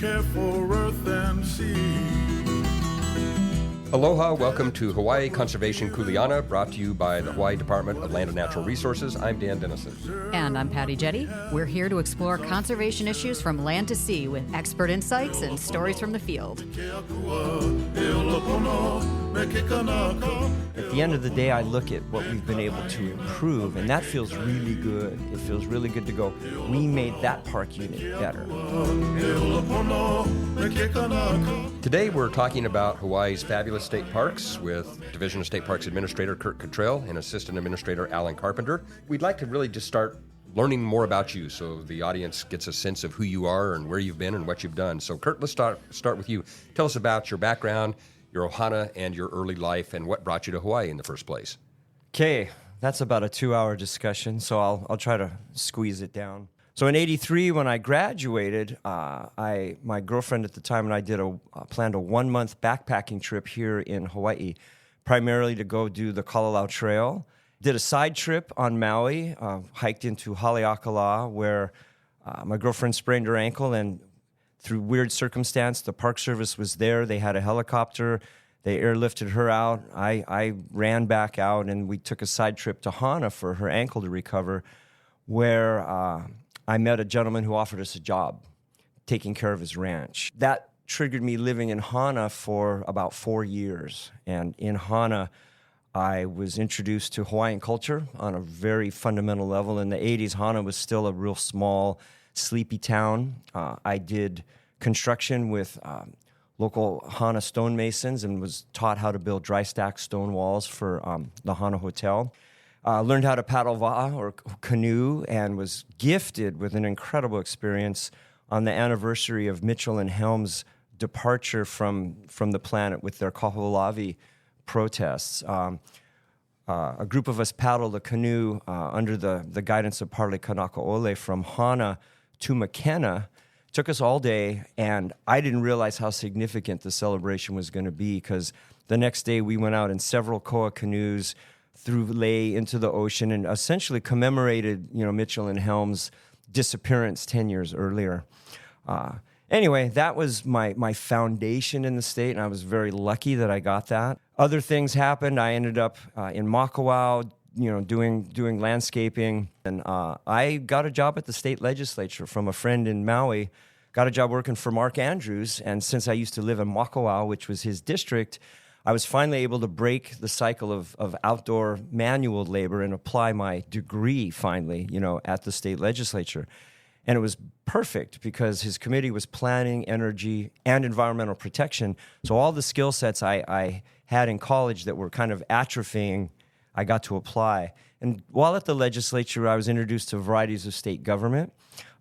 care for earth and sea. Aloha, welcome to Hawaii Conservation Kuleana, brought to you by the Hawaii Department of Land and Natural Resources. I'm Dan Dennison. And I'm Patty Jetty. We're here to explore conservation issues from land to sea with expert insights and stories from the field. At the end of the day, I look at what we've been able to improve, and that feels really good. It feels really good to go, we made that park unit better. Today we're talking about Hawaii's fabulous state parks with Division of State Parks Administrator Curt Cottrell and Assistant Administrator Alan Carpenter. We'd like to really just start learning more about you so the audience gets a sense of who you are and where you've been and what you've done. So Curt, let's start with you. Tell us about your background, your ohana, and your early life, and what brought you to Hawaii in the first place. Okay, that's about a 2-hour discussion, so I'll try to squeeze it down. So in '83, when I graduated, my girlfriend at the time and I planned a 1-month backpacking trip here in Hawaii, primarily to go do the Kalalau Trail. Did a side trip on Maui, hiked into Haleakala, where my girlfriend sprained her ankle, and through weird circumstance, the Park Service was there. They had a helicopter. They airlifted her out. I ran back out, and we took a side trip to Hana for her ankle to recover, where I met a gentleman who offered us a job taking care of his ranch. That triggered me living in Hana for about 4 years. And in Hana, I was introduced to Hawaiian culture on a very fundamental level. In the 80s, Hana was still a real small, sleepy town. I did construction with local Hana stonemasons and was taught how to build dry stack stone walls for the Hana Hotel. Learned how to paddle wa'a, or canoe, and was gifted with an incredible experience on the anniversary of Mitchell and Helms' departure from the planet with their Kaho'olawi protests. A group of us paddled a canoe under the guidance of Parle Kanakaʻole from Hana to Makena. Took us all day, and I didn't realize how significant the celebration was going to be, because the next day we went out in several koa canoes, threw lei into the ocean, and essentially commemorated, Mitchell and Helms' disappearance 10 years earlier. Anyway, that was my foundation in the state, and I was very lucky that I got that. Other things happened. I ended up in Makawao, doing landscaping, and I got a job at the state legislature from a friend in Maui. Got a job working for Mark Andrews, and since I used to live in Makawao, which was his district, I was finally able to break the cycle of outdoor manual labor and apply my degree finally, at the state legislature. And it was perfect because his committee was planning, energy, and environmental protection. So all the skill sets I had in college that were kind of atrophying, I got to apply. And while at the legislature, I was introduced to varieties of state government.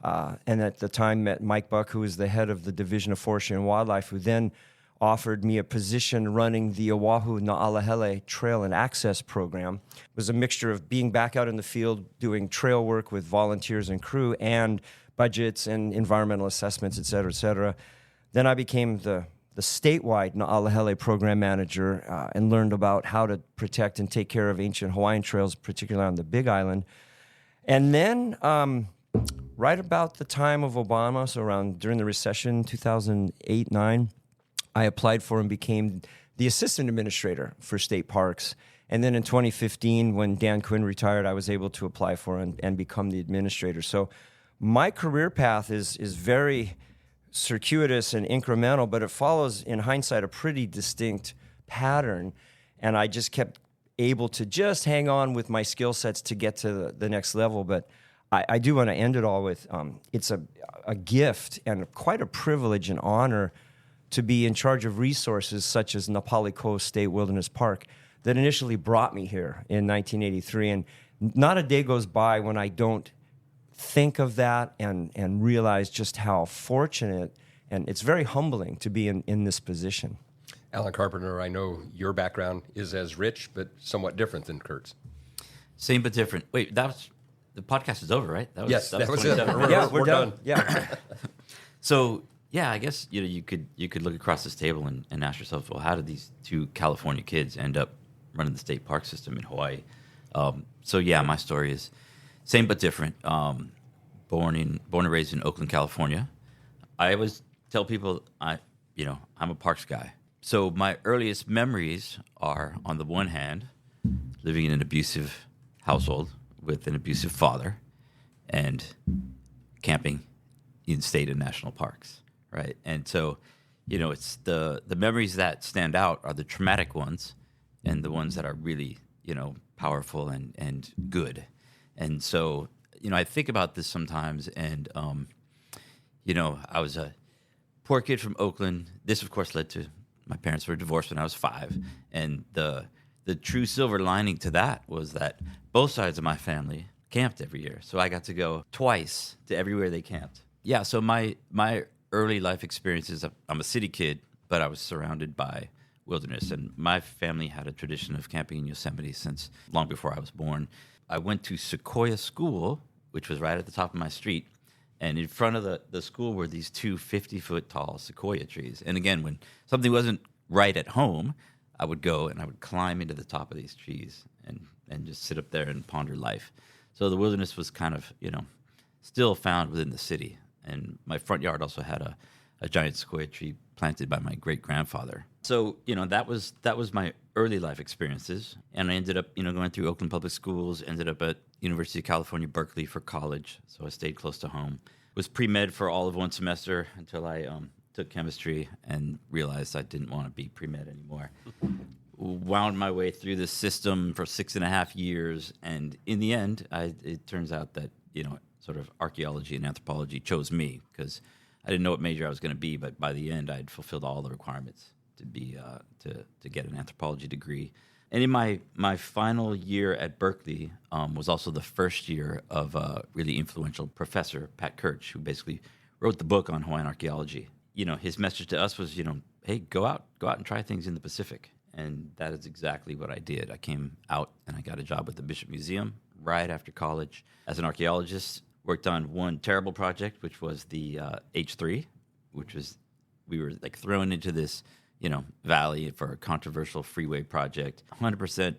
And at the time met Mike Buck, who was the head of the Division of Forestry and Wildlife, who then offered me a position running the Oahu Na'alahele Trail and Access Program. It was a mixture of being back out in the field, doing trail work with volunteers and crew, and budgets and environmental assessments, et cetera, et cetera. Then I became the statewide Na'alahele Program Manager and learned about how to protect and take care of ancient Hawaiian trails, particularly on the Big Island. And then right about the time of Obama, so during the recession, 2008-9, I applied for and became the assistant administrator for state parks. And then in 2015, when Dan Quinn retired, I was able to apply for and become the administrator. So my career path is very circuitous and incremental, but it follows, in hindsight, a pretty distinct pattern. And I just kept able to just hang on with my skill sets to get to the next level. But I do want to end it all with, it's a gift and quite a privilege and honor to be in charge of resources such as Napali Coast State Wilderness Park that initially brought me here in 1983. And not a day goes by when I don't think of that and realize just how fortunate, and it's very humbling to be in this position. Alan Carpenter, I know your background is as rich, but somewhat different than Curt's. Same but different. Wait, the podcast is over, right? Yes, that was it. We're done. Yeah. So, yeah, I guess you could look across this table and ask yourself, well, how did these two California kids end up running the state park system in Hawaii? So yeah, my story is same but different. Born and raised in Oakland, California. I was tell people I'm a parks guy. So my earliest memories are, on the one hand, living in an abusive household with an abusive father and camping in state and national parks, right? And so, it's the memories that stand out are the traumatic ones and the ones that are really, powerful and good. And so, I think about this sometimes, and, I was a poor kid from Oakland. This, of course, led to my parents were divorced when I was 5. And the true silver lining to that was that both sides of my family camped every year. So I got to go twice to everywhere they camped. Yeah, so my early life experiences, I'm a city kid, but I was surrounded by wilderness. And my family had a tradition of camping in Yosemite since long before I was born. I went to Sequoia School, which was right at the top of my street. And in front of the school were these 2 50-foot tall sequoia trees. And again, when something wasn't right at home, I would go and I would climb into the top of these trees and just sit up there and ponder life. So the wilderness was kind of, still found within the city. And my front yard also had a giant sequoia tree planted by my great-grandfather. So, that was my early life experiences. And I ended up, going through Oakland Public Schools, ended up at University of California, Berkeley for college. So I stayed close to home. Was pre-med for all of one semester until I took chemistry and realized I didn't want to be pre-med anymore. Wound my way through the system for 6.5 years. And in the end, it turns out that, sort of archaeology and anthropology chose me because I didn't know what major I was going to be, but by the end, I'd fulfilled all the requirements to be to get an anthropology degree. And in my final year at Berkeley was also the first year of a really influential professor, Curt, who basically wrote the book on Hawaiian archaeology. His message to us was, hey, go out and try things in the Pacific. And that is exactly what I did. I came out and I got a job with the Bishop Museum right after college as an archaeologist. Worked on one terrible project, which was the H3, which was, we were like thrown into this, valley for a controversial freeway project. 100%,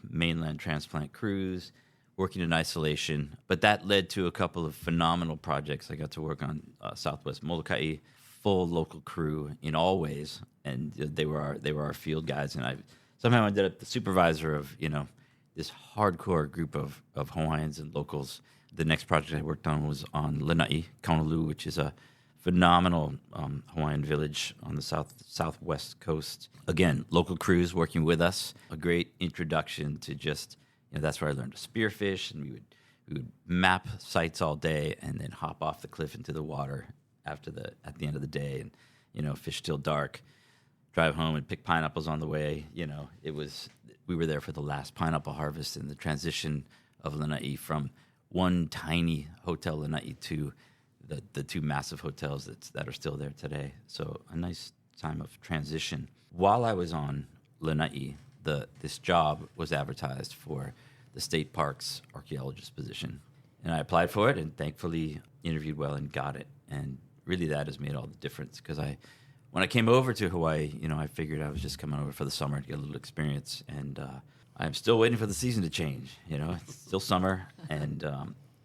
mainland transplant crews, working in isolation. But that led to a couple of phenomenal projects. I got to work on Southwest Molokai, full local crew in all ways, and they were our field guides. And I somehow ended up the supervisor of this hardcore group of Hawaiians and locals. The next project I worked on was on Lanai, Kaunalū, which is a phenomenal Hawaiian village on the southwest coast. Again, local crews working with us. A great introduction to just, that's where I learned to spearfish, and we would map sites all day and then hop off the cliff into the water at the end of the day, and fish till dark. Drive home and pick pineapples on the way. We were there for the last pineapple harvest and the transition of Lanai from one tiny hotel Lanai to the 2 massive hotels that are still there today. So a nice time of transition. While I was on Lanai, this job was advertised for the state parks archaeologist position. And I applied for it and thankfully interviewed well and got it. And really that has made all the difference because when I came over to Hawaii, I figured I was just coming over for the summer to get a little experience. And I'm still waiting for the season to change. It's still summer. And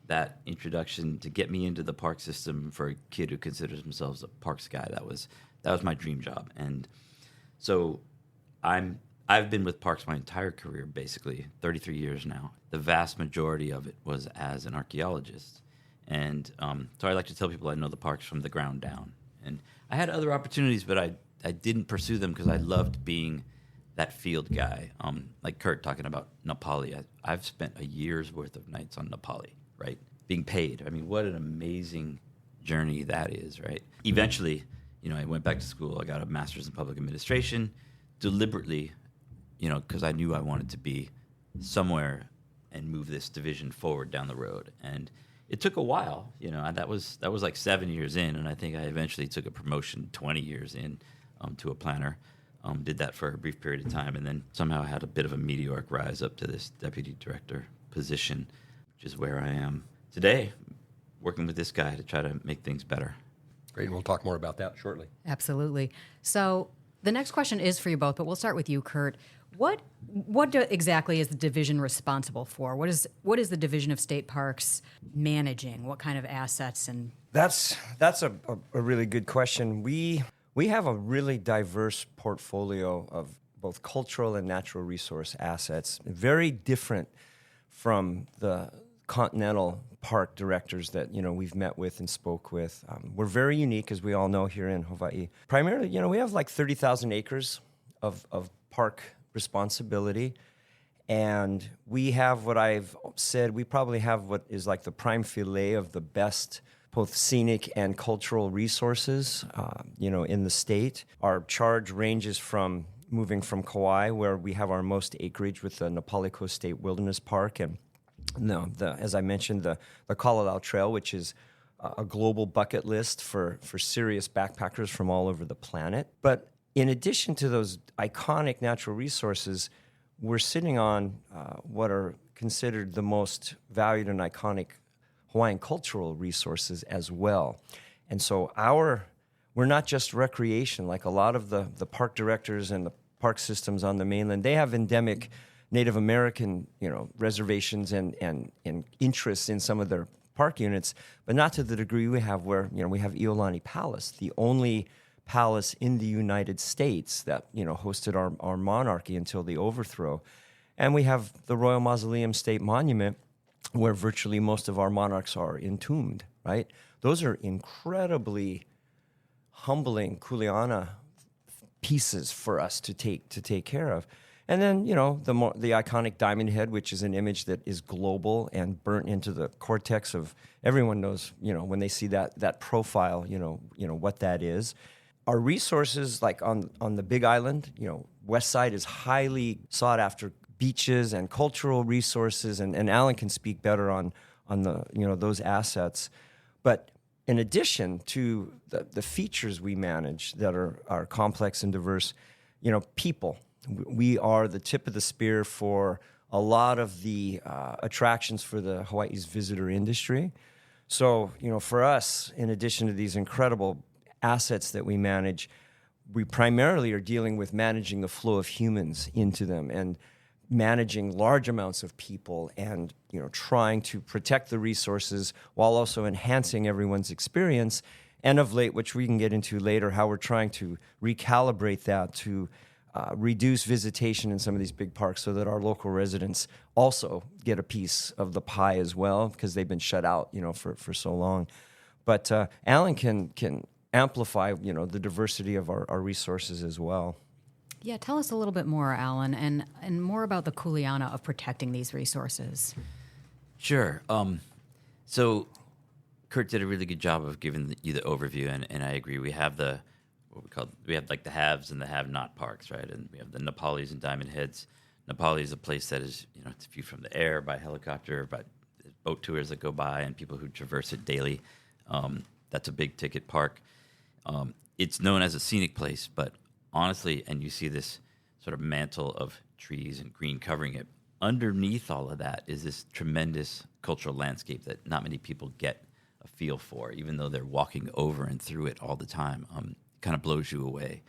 that introduction to get me into the park system for a kid who considers himself a parks guy, that was my dream job. And so I've been with parks my entire career, basically 33 years now. The vast majority of it was as an archaeologist. And so I like to tell people I know the parks from the ground down. And I had other opportunities, but I didn't pursue them because I loved being that field guy. Like Curt talking about Napali. I've spent a year's worth of nights on Napali, right? Being paid. I mean, what an amazing journey that is, right? Eventually, I went back to school. I got a master's in public administration deliberately, because I knew I wanted to be somewhere and move this division forward down the road. And it took a while, that was like 7 years in. And I think I eventually took a promotion 20 years in to a planner. Did that for a brief period of time, and then somehow had a bit of a meteoric rise up to this deputy director position, which is where I am today, working with this guy to try to make things better. Great, and we'll talk more about that shortly. Absolutely. So the next question is for you both, but we'll start with you, Curt. Exactly is the division responsible for? What is the Division of State Parks managing? What kind of assets and That's a really good question. We have a really diverse portfolio of both cultural and natural resource assets, very different from the continental park directors that we've met with and spoke with. We're very unique, as we all know, here in Hawaii. Primarily, we have like 30,000 acres of park responsibility, and we have what I've said. We probably have what is like the prime fillet of the best both scenic and cultural resources, in the state. Our charge ranges from moving from Kauai, where we have our most acreage with the Napoleco State Wilderness Park, and as I mentioned, the Kalalau Trail, which is a global bucket list for serious backpackers from all over the planet. But in addition to those iconic natural resources, we're sitting on what are considered the most valued and iconic Hawaiian cultural resources as well. And so we're not just recreation, like a lot of the park directors and the park systems on the mainland. They have endemic Native American, reservations and interests in some of their park units, but not to the degree we have where, we have Iolani Palace, the only palace in the United States that, hosted our monarchy until the overthrow. And we have the Royal Mausoleum State Monument, where virtually most of our monarchs are entombed, right? Those are incredibly humbling kuleana pieces for us to take care of. And then, the iconic diamond head, which is an image that is global and burnt into the cortex of everyone knows, when they see that profile, what that is. Our resources, like on the Big Island, West Side is highly sought after beaches and cultural resources, and Alan can speak better on the, those assets. But in addition to the features we manage that are complex and diverse, people. We are the tip of the spear for a lot of the attractions for the Hawaii's visitor industry. So, for us, in addition to these incredible assets that we manage, we primarily are dealing with managing the flow of humans into them and managing large amounts of people and, trying to protect the resources while also enhancing everyone's experience. And of late, which we can get into later, how we're trying to recalibrate that to reduce visitation in some of these big parks so that our local residents also get a piece of the pie as well, because they've been shut out, for so long. But Alan can amplify, the diversity of our resources as well. Yeah, tell us a little bit more, Alan, and more about the kuleana of protecting these resources. Sure. So Curt did a really good job of giving you the overview, and I agree. We have we have like the haves and the have-not parks, right? And we have the Nepalese and Diamond Heads. Nepali is a place that is, it's viewed from the air, by helicopter, by boat tours that go by, and people who traverse it daily. That's a big ticket park. It's known as a scenic place, but honestly, and you see this sort of mantle of trees and green covering it, underneath all of that is this tremendous cultural landscape that not many people get a feel for, even though they're walking over and through it all the time. Kind of blows you away.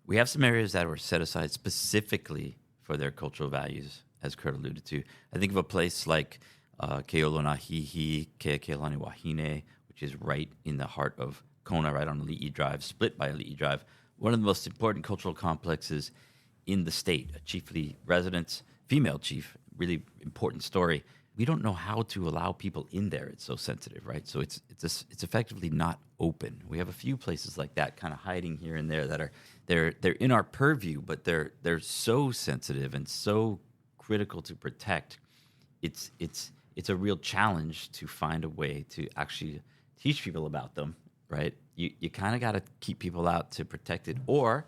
We have some areas that were set aside specifically for their cultural values, as Curt alluded to. I think of a place like Keolonahihi, Keakealani Wahine, which is right in the heart of Kona, right on Ali'i Drive, split by Ali'i Drive. One of the most important cultural complexes in the state, a chiefly residence, female chief, really important story. We don't know how to allow people in there. It's so sensitive, right? So it's effectively not open. We have a few places like that, kind of hiding here and there, that are they're in our purview, but they're so sensitive and so critical to protect. It's a real challenge to find a way to actually teach people about them, right? You kind of got to keep people out to protect it, or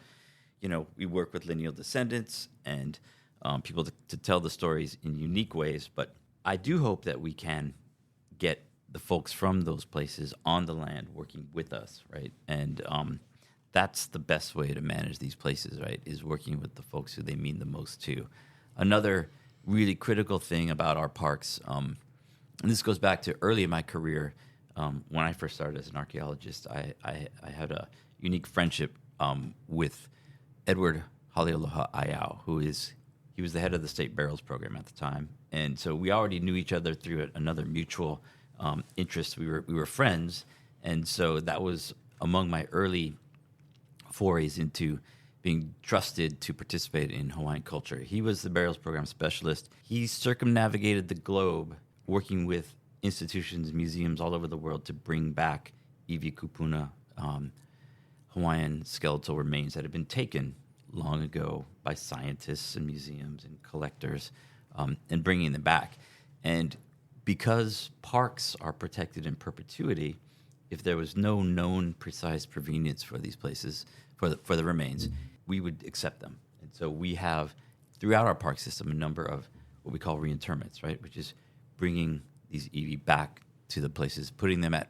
we work with lineal descendants and people to tell the stories in unique ways, but I do hope that we can get the folks from those places on the land working with us, right? And that's the best way to manage these places, right, is working with the folks who they mean the most to. Another really critical thing about our parks, and this goes back to early in my career, when I first started as an archaeologist, I had a unique friendship with Edward Halealoha Ayao, he was the head of the state barrels program at the time. And so we already knew each other through another mutual interest. We were friends. And so that was among my early forays into being trusted to participate in Hawaiian culture. He was the barrels program specialist. He circumnavigated the globe working with institutions, museums all over the world to bring back iwi kupuna, Hawaiian skeletal remains that had been taken long ago by scientists and museums and collectors, and bringing them back. And because parks are protected in perpetuity, if there was no known precise provenience for these places, for the remains, we would accept them. And so we have, throughout our park system, a number of what we call reinterments, right? Which is bringing these iwi back to the places, putting them at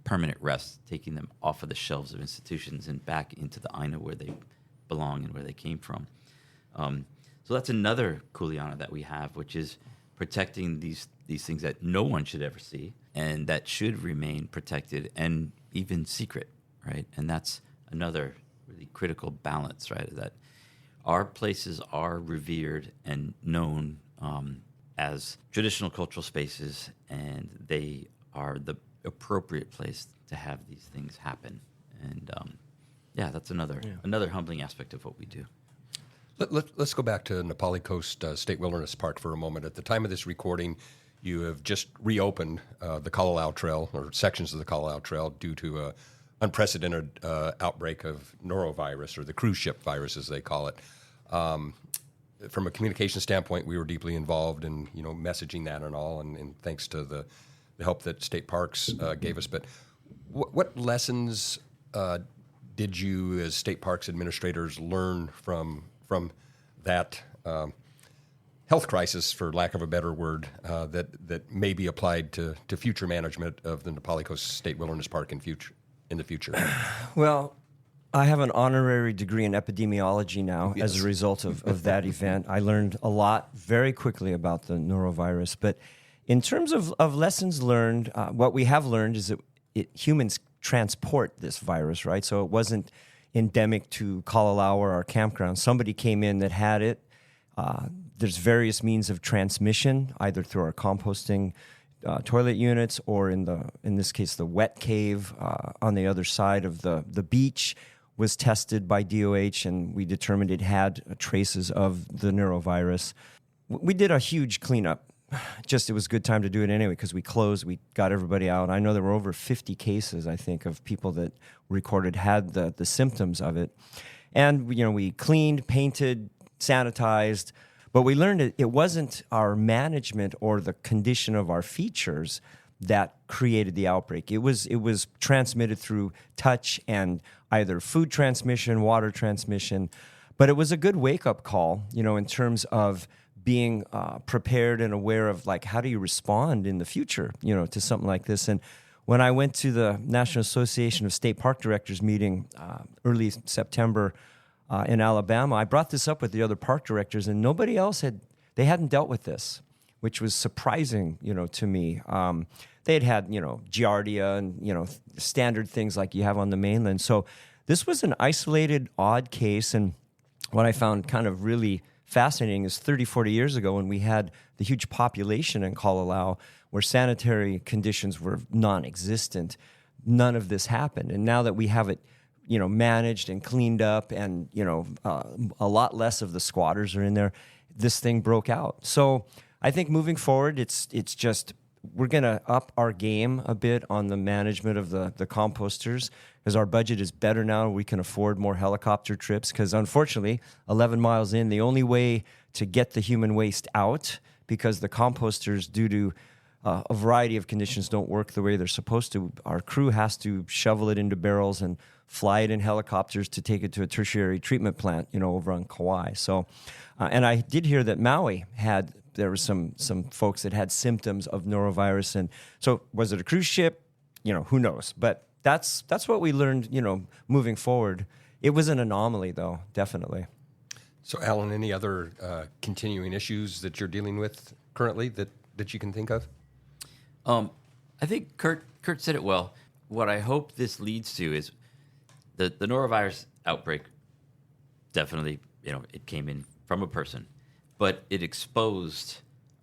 permanent rest, taking them off of the shelves of institutions and back into the aina where they belong and where they came from. So that's another kuleana that we have, which is protecting these things that no one should ever see and that should remain protected and even secret, right? And that's another really critical balance, right? That our places are revered and known as traditional cultural spaces, and they are the appropriate place to have these things happen. And that's another humbling aspect of what we do. Let's go back to Nepali Coast State Wilderness Park for a moment. At the time of this recording, you have just reopened the Kalalau Trail, or sections of the Kalalau Trail, due to an unprecedented outbreak of norovirus, or the cruise ship virus, as they call it. From a communication standpoint, we were deeply involved in messaging that and all, and thanks to the help that State Parks gave us. But what lessons did you, as State Parks administrators, learn from that health crisis, for lack of a better word, that may be applied to future management of the Nepali Coast State Wilderness Park in the future? Well, I have an honorary degree in epidemiology now as a result of that event. I learned a lot very quickly about the norovirus. But in terms of lessons learned, what we have learned is that humans transport this virus, right? So it wasn't endemic to Kalalau or our campground. Somebody came in that had it. There's various means of transmission, either through our composting toilet units or in this case, the wet cave on the other side of the beach was tested by DOH, and we determined it had traces of the norovirus. We did a huge cleanup. Just, it was a good time to do it anyway because we closed, we got everybody out. I know there were over 50 cases, I think, of people that recorded had the symptoms of it. And, we cleaned, painted, sanitized, but we learned it wasn't our management or the condition of our features that created the outbreak. It was transmitted through touch and either food transmission, water transmission, but it was a good wake-up call, in terms of being prepared and aware of, like, how do you respond in the future, to something like this. And when I went to the National Association of State Park Directors meeting early September in Alabama, I brought this up with the other park directors, and nobody else hadn't dealt with this, which was surprising, to me. They had Giardia and, standard things like you have on the mainland. So this was an isolated, odd case. And what I found kind of really fascinating is 30, 40 years ago when we had the huge population in Kalalau where sanitary conditions were non-existent, none of this happened. And now that we have it, managed and cleaned up and, a lot less of the squatters are in there, this thing broke out. So I think moving forward, it's just, we're going to up our game a bit on the management of the composters because our budget is better now. We can afford more helicopter trips because, unfortunately, 11 miles in, the only way to get the human waste out, because the composters, due to a variety of conditions, don't work the way they're supposed to, our crew has to shovel it into barrels and fly it in helicopters to take it to a tertiary treatment plant, over on Kauai. So, and I did hear that Maui there were some folks that had symptoms of norovirus. And so was it a cruise ship? Who knows? But that's what we learned, moving forward. It was an anomaly, though, definitely. So, Alan, any other continuing issues that you're dealing with currently that you can think of? I think Curt said it well. What I hope this leads to is the norovirus outbreak definitely it came in from a person, but it exposed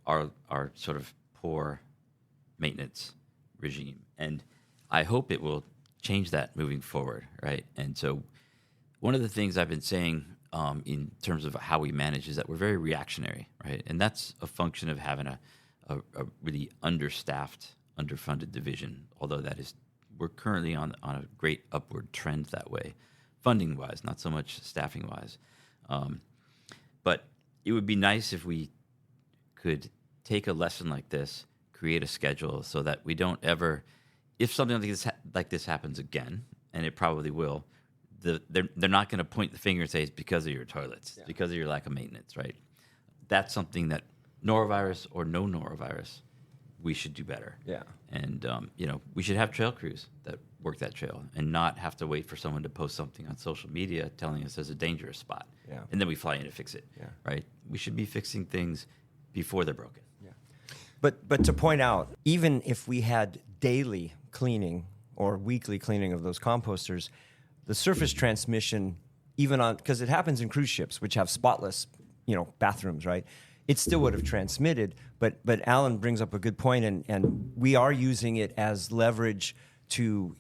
our sort of poor maintenance regime, and I hope it will change that moving forward, right? And so, one of the things I've been saying in terms of how we manage is that we're very reactionary, right? And that's a function of having a really understaffed, underfunded division. Although we're currently on a great upward trend that way, funding wise, not so much staffing wise. But it would be nice if we could take a lesson like this, create a schedule so that we don't ever, if something like this happens again, and it probably will, they're not going to point the finger and say it's because of your toilets, it's because of your lack of maintenance, right? That's something that norovirus or no norovirus, we should do better. Yeah. And, we should have trail crews that work that trail and not have to wait for someone to post something on social media telling us there's a dangerous spot. Yeah. And then we fly in to fix it, right? We should be fixing things before they're broken. Yeah. But to point out, even if we had daily cleaning or weekly cleaning of those composters, the surface transmission, even on, because it happens in cruise ships, which have spotless, bathrooms, right? It still would have transmitted. But Alan brings up a good point, and we are using it as leverage to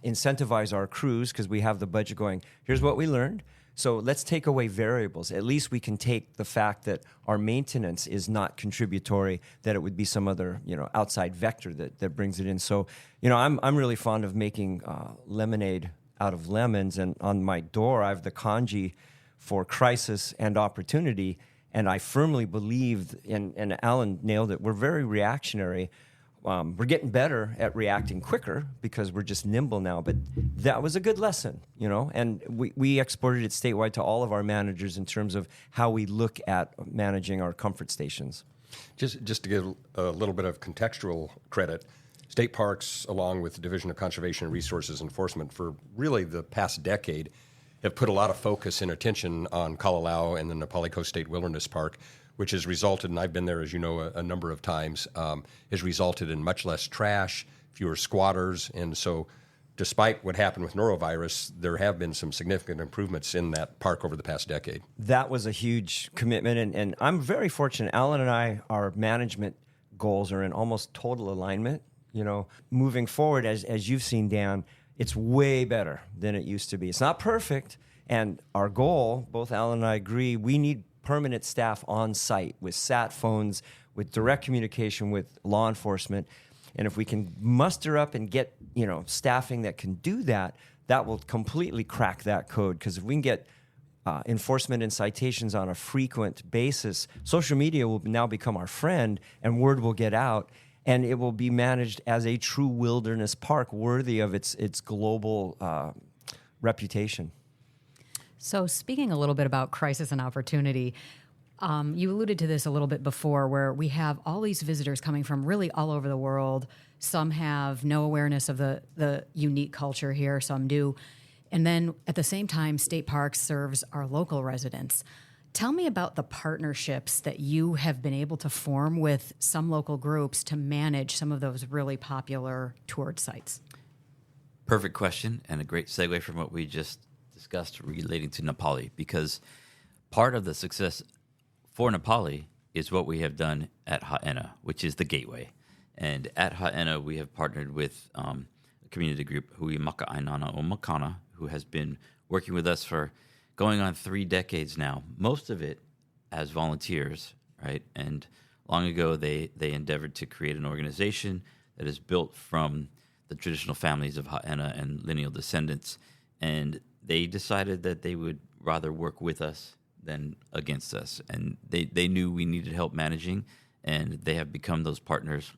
incentivize our crews because we have the budget going, here's what we learned. So let's take away variables. At least we can take the fact that our maintenance is not contributory, that it would be some other, outside vector that brings it in. So, I'm really fond of making lemonade out of lemons, and on my door I have the kanji for crisis and opportunity, and I firmly believe, and Alan nailed it, we're very reactionary. We're getting better at reacting quicker because we're just nimble now, but that was a good lesson, and we exported it statewide to all of our managers in terms of how we look at managing our comfort stations. Just to give a little bit of contextual credit, state parks, along with the Division of Conservation and Resources Enforcement, for really the past decade, have put a lot of focus and attention on Kalalau and the Nepali Coast State Wilderness Park, which has resulted, and I've been there, as you know, a number of times, has resulted in much less trash, fewer squatters, and so despite what happened with norovirus, there have been some significant improvements in that park over the past decade. That was a huge commitment, and I'm very fortunate. Alan and I, our management goals are in almost total alignment. Moving forward, as you've seen, Dan, it's way better than it used to be. It's not perfect, and our goal, both Alan and I agree, we need permanent staff on site with sat phones, with direct communication with law enforcement. And if we can muster up and get, staffing that can do that, that will completely crack that code. Because if we can get enforcement and citations on a frequent basis, social media will now become our friend, and word will get out, and it will be managed as a true wilderness park worthy of its global reputation. So speaking a little bit about crisis and opportunity, you alluded to this a little bit before, where we have all these visitors coming from really all over the world. Some have no awareness of the unique culture here, some do. And then at the same time, State Parks serves our local residents. Tell me about the partnerships that you have been able to form with some local groups to manage some of those really popular toured sites. Perfect question, and a great segue from what we just discussed relating to Nepali, because part of the success for Nepali is what we have done at Haena, which is the gateway. And at Haena, we have partnered with a community group, Hui Maka'ainana o Makana, who has been working with us for going on 3 decades now, most of it as volunteers, right? And long ago, they endeavored to create an organization that is built from the traditional families of Haena and lineal descendants. And they decided that they would rather work with us than against us. And they knew we needed help managing, and they have become those partners.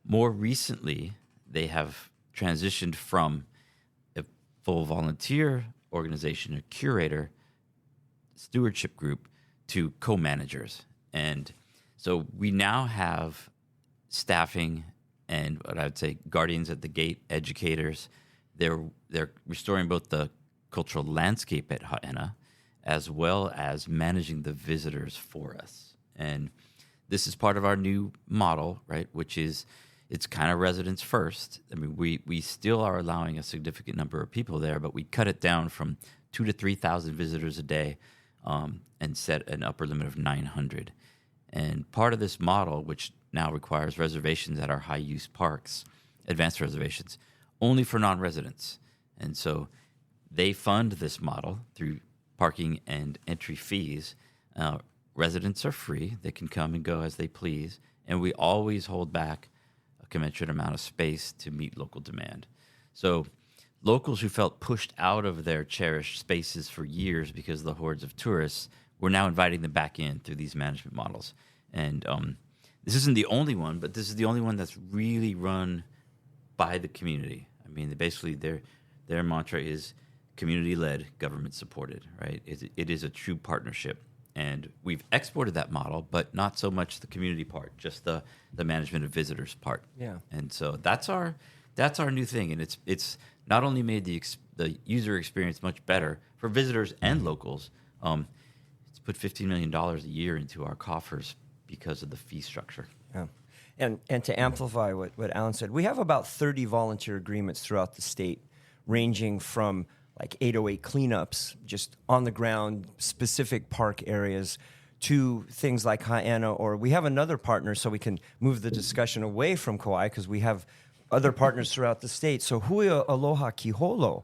More recently, they have transitioned from a full volunteer organization, a curator stewardship group, to co-managers. And so we now have staffing and what I would say guardians at the gate, educators. They're restoring both the cultural landscape at Haena as well as managing the visitors for us. And this is part of our new model, right, which is it's kind of residents first. I mean, we still are allowing a significant number of people there, but we cut it down from 2,000 to 3,000 visitors a day, and set an upper limit of 900. And part of this model, which now requires reservations at our high-use parks, advanced reservations, only for non-residents. And so they fund this model through parking and entry fees. Residents are free. They can come and go as they please. And we always hold back a commensurate amount of space to meet local demand. So locals who felt pushed out of their cherished spaces for years because of the hordes of tourists, we're now inviting them back in through these management models. And this isn't the only one, but this is the only one that's really run by the community. I mean, basically their mantra is community-led, government-supported, right? It is a true partnership. And we've exported that model, but not so much the community part, just the management of visitors part. Yeah. And so that's our new thing, and it's not only made the user experience much better for visitors and locals. It's put $15 million a year into our coffers because of the fee structure. Yeah. And to amplify what Alan said, we have about 30 volunteer agreements throughout the state, ranging from like 808 cleanups, just on the ground, specific park areas, to things like Hawaiʻi, or we have another partner, so we can move the discussion away from Kauai, because we have other partners throughout the state. So Hui Aloha Kiholo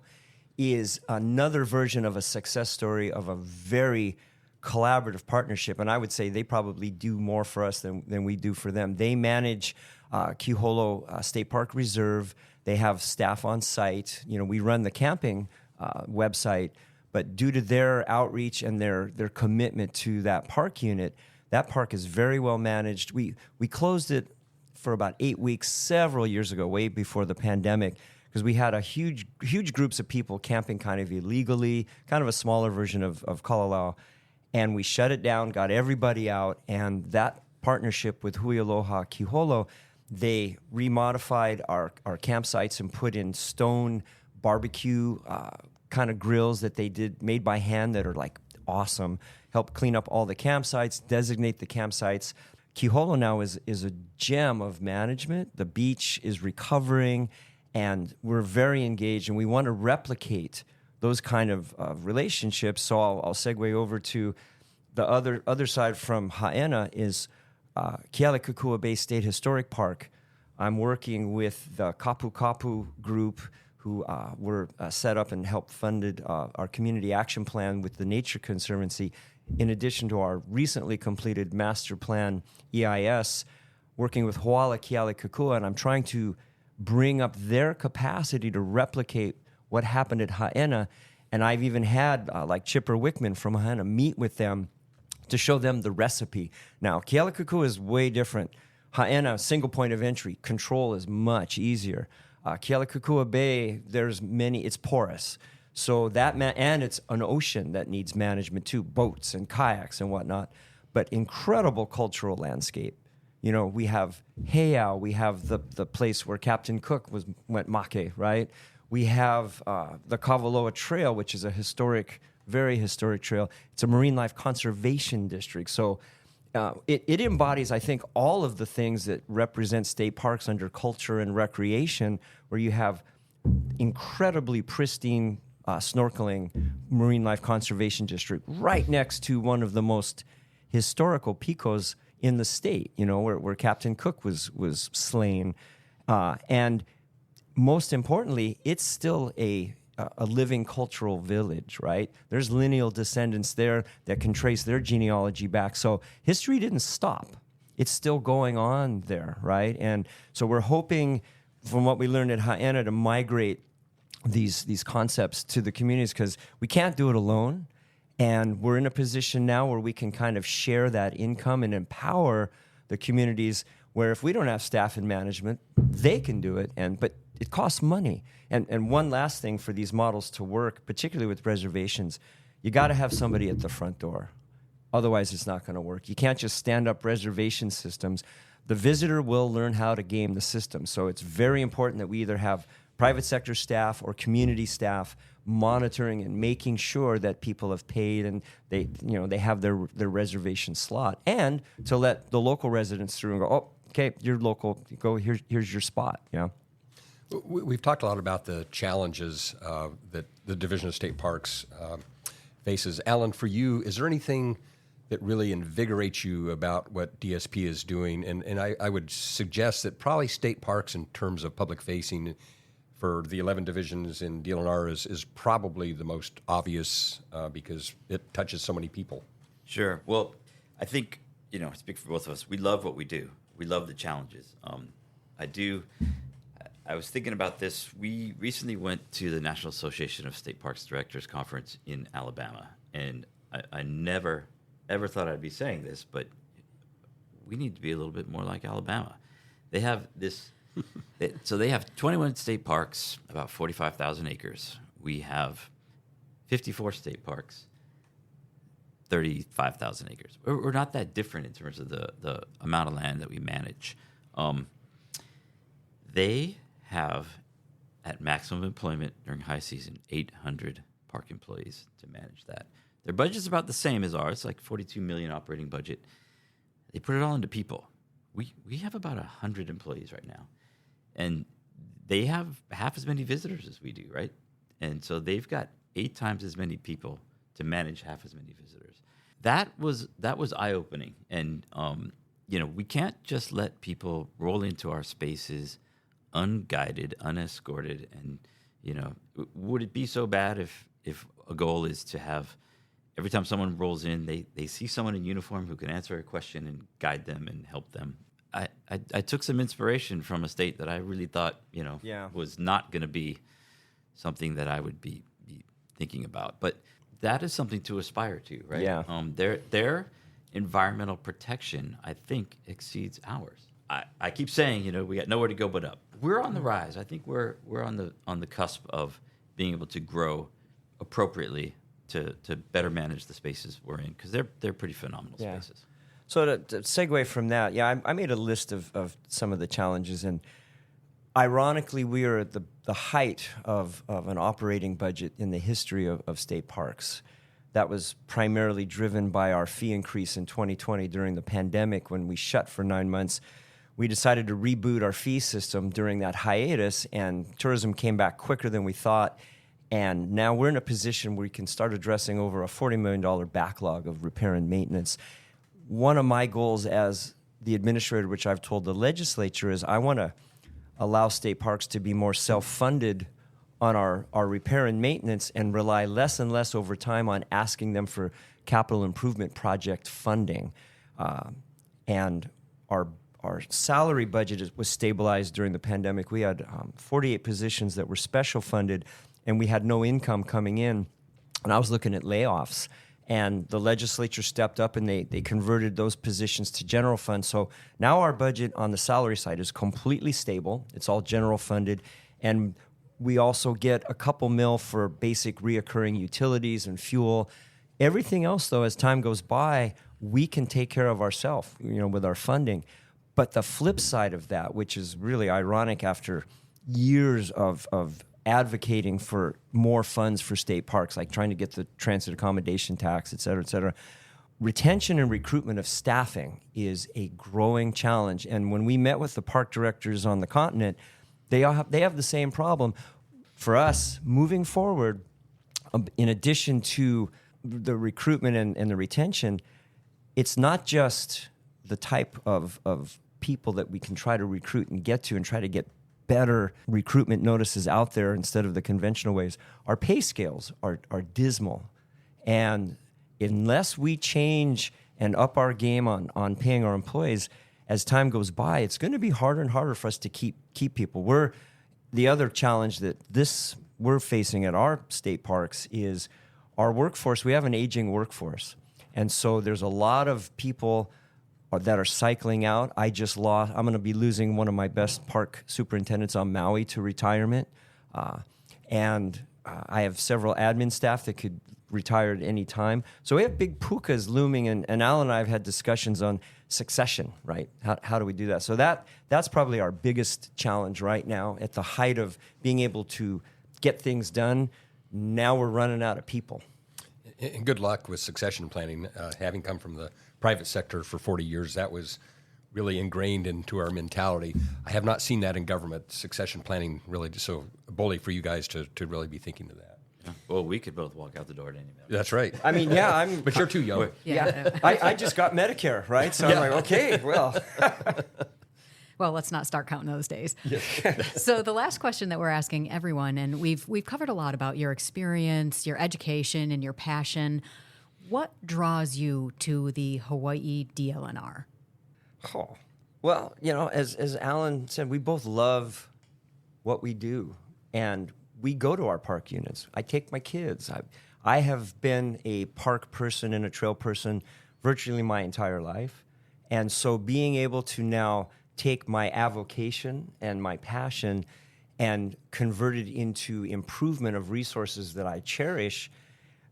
is another version of a success story of a very collaborative partnership, and I would say they probably do more for us than we do for them. They manage Kiholo State Park Reserve. They have staff on site. You know, we run the camping website, but due to their outreach and their commitment to that park unit, that park is very well managed. We closed it for about 8 weeks several years ago, way before the pandemic, because we had a huge groups of people camping kind of illegally, kind of a smaller version of Kalalau. And we shut it down, got everybody out, and that partnership with Hui Aloha Kiholo, they remodified our campsites and put in stone barbecue kind of grills that they did, made by hand, that are like awesome. Help clean up all the campsites, designate the campsites. Kiholo now is a gem of management. The beach is recovering, and we're very engaged, and we want to replicate those kind of relationships. So I'll segue over to the other side from Hawaiʻi is Kealakekua Bay State Historic Park. I'm working with the Kapu Kapu group, who were set up and helped funded our community action plan with the Nature Conservancy, in addition to our recently completed master plan EIS, working with Hoala Kealakekua, and I'm trying to bring up their capacity to replicate what happened at Hawaiʻi. And I've even had like Chipper Wickman from Hawaiʻi meet with them to show them the recipe. Now, Kealakekua is way different. Hawaiʻi, single point of entry, control is much easier. Kealakekua Bay, it's porous. So and it's an ocean that needs management too, boats and kayaks and whatnot, but incredible cultural landscape. You know, we have Heiau, we have the place where Captain Cook went make, right? We have the Kawaloa Trail, which is a very historic trail. It's a marine life conservation district. So it embodies, I think, all of the things that represent state parks under culture and recreation, where you have incredibly pristine snorkeling marine life conservation district right next to one of the most historical picos in the state, you know, where Captain Cook was slain. And most importantly, it's still a living cultural village, right? There's lineal descendants there that can trace their genealogy back. So history didn't stop. It's still going on there, right? And so we're hoping, from what we learned at Hawaiʻi, to migrate these concepts to the communities, because we can't do it alone. And we're in a position now where we can kind of share that income and empower the communities, where if we don't have staff and management, they can do it. But it costs money. And one last thing for these models to work, particularly with reservations, you got to have somebody at the front door. Otherwise, it's not going to work. You can't just stand up reservation systems. The visitor will learn how to game the system. So it's very important that we either have private sector staff or community staff monitoring and making sure that people have paid and they have their reservation slot, and to let the local residents through and go, oh, okay, you're local, go, here's your spot. Yeah. We've talked a lot about the challenges that the Division of State Parks faces. Alan, for you, is there anything that really invigorates you about what DSP is doing? And I would suggest that probably state parks in terms of public facing for the 11 divisions in DLNR is probably the most obvious because it touches so many people. Sure. Well, I think, I speak for both of us. We love what we do. We love the challenges. I was thinking about this. We recently went to the National Association of State Parks Directors Conference in Alabama. And I never, ever thought I'd be saying this, but we need to be a little bit more like Alabama. They have this... So they have 21 state parks, about 45,000 acres. We have 54 state parks, 35,000 acres. We're not that different in terms of the amount of land that we manage. They have, at maximum employment during high season, 800 park employees to manage that. Their budget's about the same as ours, like $42 million operating budget. They put it all into people. We have about 100 employees right now. And they have half as many visitors as we do, right? And so they've got 8 times as many people to manage half as many visitors. That was eye-opening. And, we can't just let people roll into our spaces unguided, unescorted. And, would it be so bad if a goal is to have every time someone rolls in, they see someone in uniform who can answer a question and guide them and help them? I took some inspiration from a state that I really thought, was not going to be something that I would be thinking about. But that is something to aspire to, right? Yeah. Their environmental protection, I think, exceeds ours. I keep saying, we got nowhere to go but up. We're on the rise. I think we're on the cusp of being able to grow appropriately to better manage the spaces we're in, because they're pretty phenomenal spaces. So to segue from that, I made a list of some of the challenges, and ironically, we are at the height of an operating budget in the history of state parks. That was primarily driven by our fee increase in 2020 during the pandemic when we shut for 9 months. We decided to reboot our fee system during that hiatus, and tourism came back quicker than we thought. And now we're in a position where we can start addressing over a $40 million backlog of repair and maintenance. One of my goals as the administrator, which I've told the legislature, is I want to allow state parks to be more self-funded on our repair and maintenance and rely less and less over time on asking them for capital improvement project funding. And our salary budget was stabilized during the pandemic. We had 48 positions that were special funded, and we had no income coming in. And I was looking at layoffs. And the legislature stepped up and they converted those positions to general fund. So now our budget on the salary side is completely stable. It's all general funded. And we also get a couple mil for basic reoccurring utilities and fuel. Everything else, though, as time goes by, we can take care of ourselves, with our funding. But the flip side of that, which is really ironic after years of advocating for more funds for state parks, like trying to get the transit accommodation tax, et cetera, retention and recruitment of staffing is a growing challenge. And when we met with the park directors on the continent, they have the same problem. For us, moving forward, in addition to the recruitment and the retention, it's not just the type of people that we can try to recruit and get to and try to get better recruitment notices out there instead of the conventional ways. Our pay scales are dismal. And unless we change and up our game on paying our employees, as time goes by, it's going to be harder and harder for us to keep people. The other challenge that we're facing at our state parks is our workforce. We have an aging workforce. And so there's a lot of people that are cycling out. I'm going to be losing one of my best park superintendents on Maui to retirement. And I have several admin staff that could retire at any time. So we have big pukas looming, and Alan and I have had discussions on succession, right? How do we do that? So that's probably our biggest challenge right now at the height of being able to get things done. Now we're running out of people. And good luck with succession planning. Having come from the private sector for 40 years, that was really ingrained into our mentality. I have not seen that in government, succession planning really, so bully for you guys to really be thinking of that. Yeah. Well, we could both walk out the door at any minute. That's right. I mean, yeah, But you're too young. Yeah. I just got Medicare, right? So I'm like, okay, well. Well, let's not start counting those days. So the last question that we're asking everyone, and we've covered a lot about your experience, your education, and your passion. What draws you to the Hawaiʻi DLNR? Oh, well, as Alan said, we both love what we do, and we go to our park units. I take my kids. I have been a park person and a trail person virtually my entire life, and so being able to now take my avocation and my passion and convert it into improvement of resources that I cherish,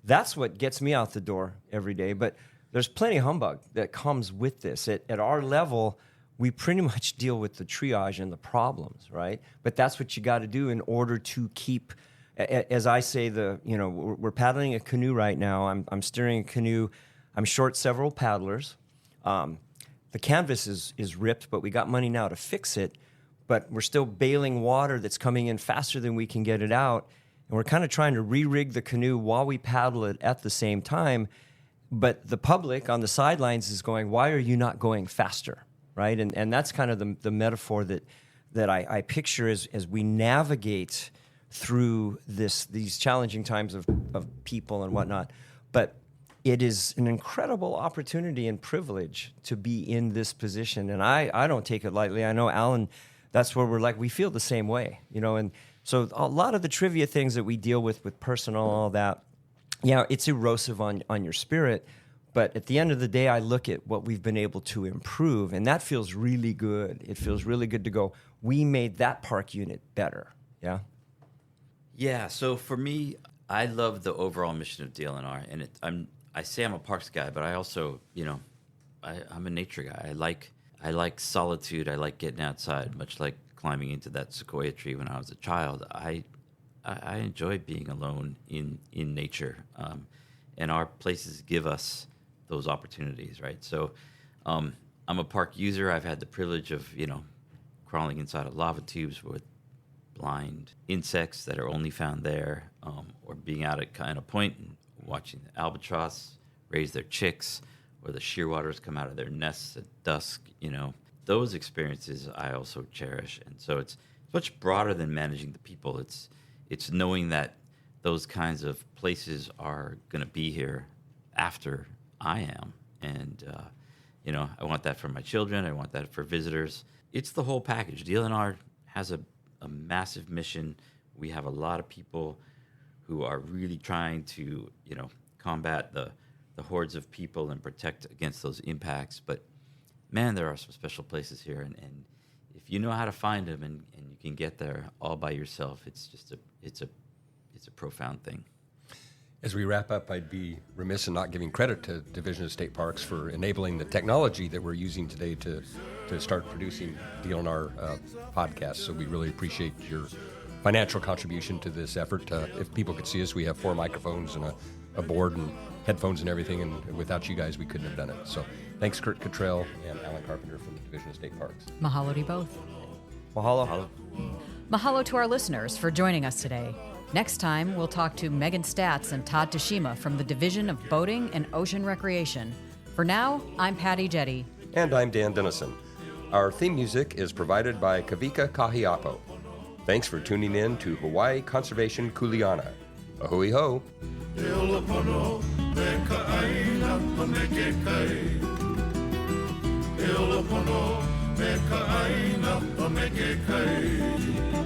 that's what gets me out the door every day. But there's plenty of humbug that comes with this. At our level, we pretty much deal with the triage and the problems, right? But that's what you got to do in order to keep, as I say, we're paddling a canoe right now. I'm steering a canoe. I'm short several paddlers. The canvas is ripped, but we got money now to fix it. But we're still bailing water that's coming in faster than we can get it out. And we're kind of trying to re-rig the canoe while we paddle it at the same time. But the public on the sidelines is going, why are you not going faster, right? And that's kind of the metaphor that I picture as we navigate through these challenging times of people and whatnot. But it is an incredible opportunity and privilege to be in this position. And I don't take it lightly. I know, Alan, that's where we feel the same way, and so a lot of the trivia things that we deal with personal, all that, it's erosive on your spirit. But at the end of the day, I look at what we've been able to improve, and that feels really good. It feels really good to go, we made that park unit better, yeah? Yeah, so for me, I love the overall mission of DLNR, and I say I'm a parks guy, but I also, I'm a nature guy. I like solitude. I like getting outside, much like climbing into that sequoia tree when I was a child. I enjoy being alone in nature, and our places give us those opportunities, right? So I'm a park user. I've had the privilege of, crawling inside of lava tubes with blind insects that are only found there, or being out at kind of point and watching the albatross raise their chicks, or the shearwaters come out of their nests at dusk. Those experiences I also cherish. And so it's much broader than managing the people. It's knowing that those kinds of places are going to be here after I am. And, I want that for my children. I want that for visitors. It's the whole package. DLNR has a massive mission. We have a lot of people who are really trying to, combat the hordes of people and protect against those impacts. But man, there are some special places here, and if you know how to find them and you can get there all by yourself, it's a profound thing. As we wrap up, I'd be remiss in not giving credit to Division of State Parks for enabling the technology that we're using today to start producing DLNR podcasts. So we really appreciate your financial contribution to this effort. If people could see us, we have 4 microphones and a board and headphones and everything, and without you guys, we couldn't have done it. So thanks, Curt Cottrell and Alan Carpenter from the Division of State Parks. Mahalo to you both. Mahalo. Mahalo to our listeners for joining us today. Next time, we'll talk to Megan Statz and Todd Tashima from the Division of Boating and Ocean Recreation. For now, I'm Patty Jetty. And I'm Dan Dennison. Our theme music is provided by Kavika Kahiapo. Thanks for tuning in to Hawaii Conservation Kuleana. Ahui ho! Eolopono, me ka aina, pa me ke kai. Eolopono, me ka aina, pa me ke kai.